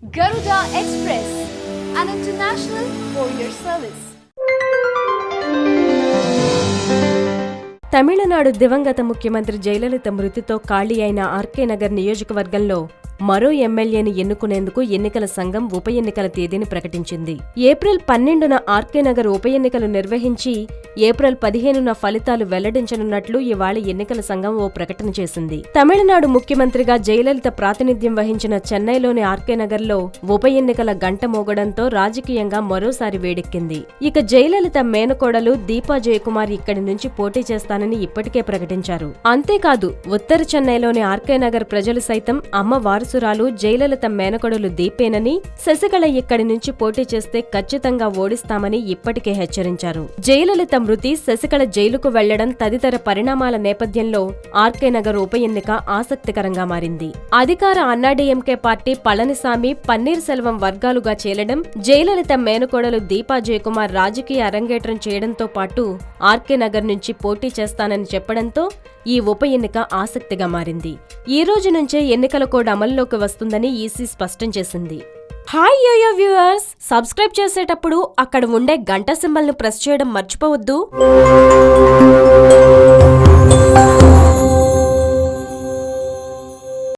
Garuda Express, an international courier service. Tamil Nadu దివంగత ముఖ్యమంత్రి జయలలిత మృతితో ఖాళీ అయిన ఆర్కే నగర్ నియోజకవర్గంలో మరో ఎమ్మెల్యేని ఎన్నుకునేందుకు ఎన్నికల సంఘం ఉప ఎన్నికల తేదీని ప్రకటించింది. ఏప్రిల్ 12న ఆర్కే నగర్ ఉప ఎన్నికలు నిర్వహించి ఏప్రిల్ 15న ఫలితాలు వెల్లడించనున్నట్లు ఇవాళ ఎన్నికల సంఘం ఓ ప్రకటన చేసింది. తమిళనాడు ముఖ్యమంత్రిగా జయలలిత ప్రాతినిధ్యం వహించిన చెన్నైలోని ఆర్కే నగర్లో ఉప ఎన్నికల గంట మోగడంతో రాజకీయంగా మరోసారి వేడెక్కింది. ఇక జయలలిత మేనకోడలు దీపా జయకుమార్ ఇక్కడి నుంచి పోటీ చేస్తానని ఇప్పటికే ప్రకటించారు. అంతేకాదు ఉత్తర చెన్నైలోని ఆర్కే నగర్ ప్రజలు సైతం అమ్మ వారసురాలు జయలలిత మేనకోడలు దీపేనని, శశికళ ఇక్కడి నుంచి పోటీ చేస్తే ఖచ్చితంగా ఓడిస్తామని ఇప్పటికే హెచ్చరించారు. జయలలిత మృతి, శశికళ జైలుకు వెళ్లడం తదితర పరిణామాల నేపథ్యంలో ఆర్కే నగర్ ఉప ఎన్నిక ఆసక్తికరంగా మారింది. అధికార అన్నాడీఎంకే పార్టీ పళనిసామి, పన్నీర్ సెల్వం వర్గాలుగా చేలడం, జయలలిత మేనకోడలు దీపా జయకుమార్ రాజకీయ అరంగేట్రం చేయడంతో పాటు ఆర్కే నగర్ నుంచి పోటీ చేస్తానని చెప్పడంతో ఈ ఉప ఎన్నిక ఆసక్తిగా మారింది. ఈ రోజు నుంచే ఎన్నికల కోడ్ అమల్లోకి వస్తుందని ఈసీ స్పష్టం చేసింది. హాయ్ యోయో వ్యూవర్స్, సబ్స్క్రైబ్ చేసేటప్పుడు అక్కడ ఉండే గంట సింబల్ ను ప్రెస్ చేయడం మర్చిపోవద్దు.